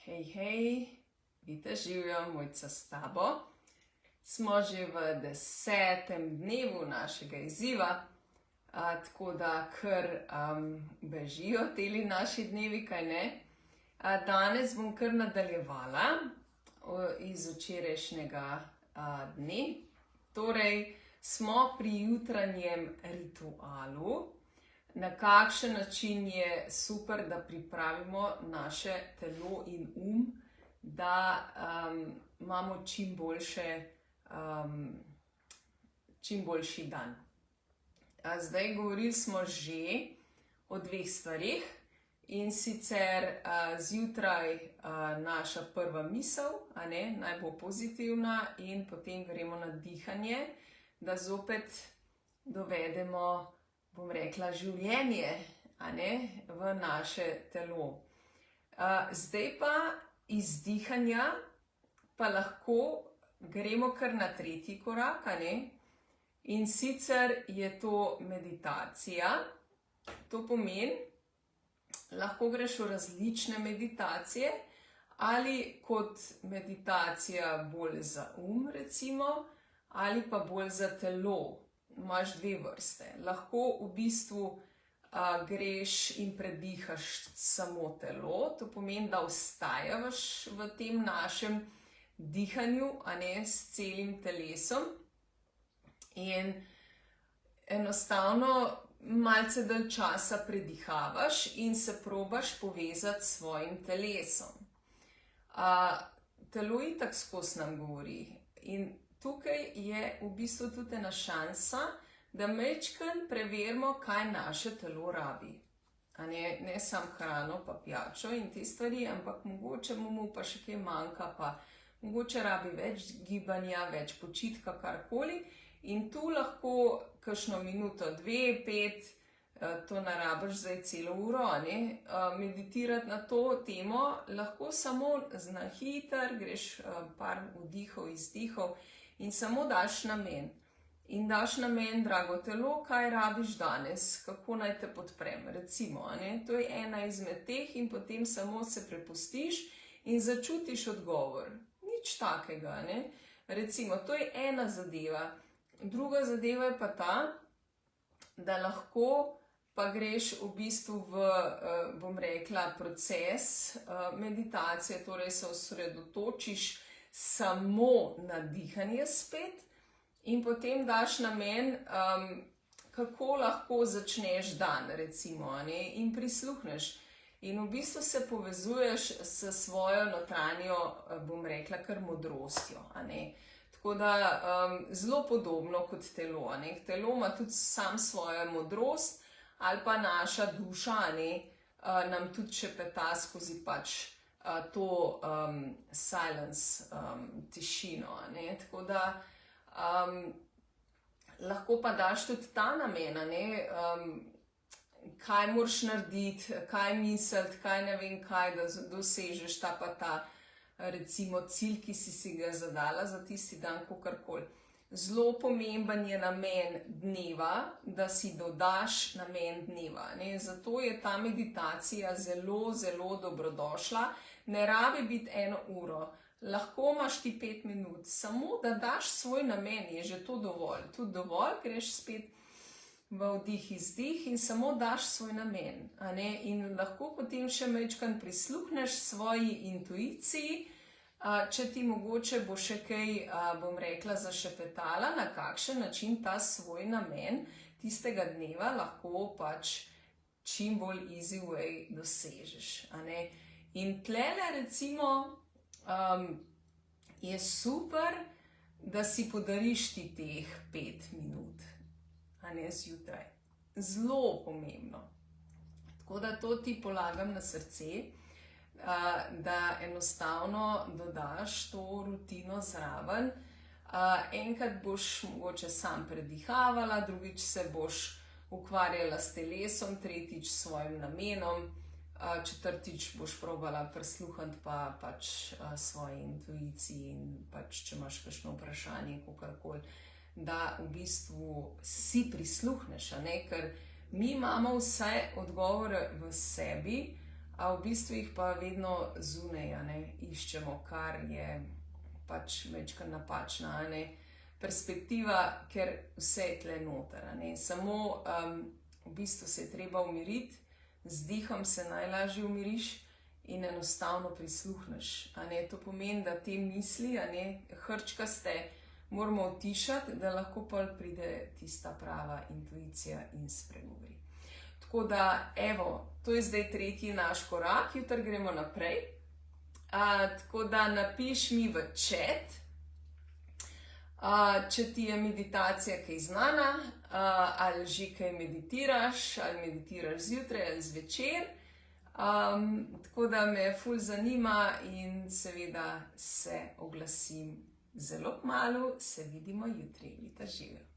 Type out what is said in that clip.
Hej, vite živjo, Mojca s tabo. Smo že v 10. dnevu našega izziva, tako da kar bežijo teli naši dnevi, kaj ne. Danes bom kar nadaljevala iz včerajšnjega dne. Torej, smo pri jutranjem ritualu. Na kakšen način je super, da pripravimo naše telo in da imamo čim boljši dan. Zdaj govorili smo že o dveh stvarih, in sicer zjutraj naša prva misel, naj bo pozitivna, in potem gremo na dihanje, da zopet dovedemo, bom rekla, življenje v naše telo. Zdaj pa iz dihanja pa lahko gremo kar na tretji korak, in sicer je to meditacija. To pomeni, lahko greš v različne meditacije, ali kot meditacija bolj za recimo, ali pa bolj za telo. Imaš dve vrste. Lahko v bistvu greš in predihaš samo telo, to pomeni, da ostajaš v tem našem dihanju, s celim telesom, in enostavno malce dalj časa predihavaš in se probaš povezati s svojim telesom. Telo itak skozi nam govori, in tukaj je v bistvu tudi ena šansa, da majčkeno preverimo, kaj naše telo rabi. Ne samo hrano pa pijačo in te stvari, ampak mogoče mu pa še kaj manjka, pa mogoče rabi več gibanja, več počitka, karkoli. In tu lahko kakšno minuto, 2, 5, to ne rabiš zdaj celo uro, meditirati na to temo, lahko samo na hitro, greš par vdihov, izdihov, in samo daš namen. In daš namen, drago telo, kaj rabiš danes, kako naj te podprem, recimo. To je ena izmed teh, in potem samo se prepustiš in začutiš odgovor. Nič takega, Recimo, to je ena zadeva. Druga zadeva je pa ta, da lahko pa greš v bistvu v, bom rekla, proces meditacije, torej se osredotočiš samo na dihanje spet, in potem daš namen, kako lahko začneš dan, recimo, in prisluhneš. In v bistvu se povezuješ s svojo notranjo, bom rekla, kar modrostjo. Tako da zelo podobno kot telo. Telo ima tudi sam svojo modrost, ali pa naša duša nam tudi šepeta skozi to silence, tišino. Tako da lahko pa daš tudi ta namen, kaj moraš narediti, kaj misliti, kaj ne vem kaj, da dosežeš ta pa ta, recimo, cilj, ki si ga zadala za tisti dan, kakorkoli. Zelo pomemben je namen dneva, da si dodaš namen dneva. Zato je ta meditacija zelo, zelo dobrodošla. Ne rabi biti 1 uro, lahko imaš ti 5 minut, samo da daš svoj namen, je že to dovolj. Tudi dovolj, greš spet v vdih, izdih in samo daš svoj namen. In lahko potem še majčkeno prisluhneš svoji intuiciji, če ti mogoče bo še kaj, bom rekla, zašepetala, na kakšen način ta svoj namen tistega dneva lahko čim bolj easy way dosežeš. In tlele, recimo, je super, da si podariš ti teh 5 minut, zjutraj. Zelo pomembno. Tako da to ti polagam na srce, da enostavno dodaš to rutino zraven. Enkrat boš mogoče sam predihavala, drugič se boš ukvarjala s telesom, tretjič s svojim namenom, četrtič boš probala prisluhniti pa svoji intuiciji, in če imaš kakšno vprašanje, kakorkoli, da v bistvu si prisluhneš, ker mi imamo vse odgovore v sebi, a v bistvu jih pa vedno zunaj, iščemo, kar je pač večkrat napačna, perspektiva, ker vse je tle noter, samo v bistvu se je treba umiriti, z dihom se najlažje umiriš in enostavno prisluhneš, to pomeni, da te misli, hrčkaste, moramo utišati, da lahko pol pride tista prava intuicija in spregovori. Tako da, evo, to je zdaj tretji naš korak, jutri gremo naprej. Tako da napiš mi v chat, če ti je meditacija kaj znana, ali že kaj meditiraš, ali meditiraš zjutraj ali zvečer. Tako da me ful zanima in seveda se oglasim zelo kmalu, se vidimo jutri. Vita živijo.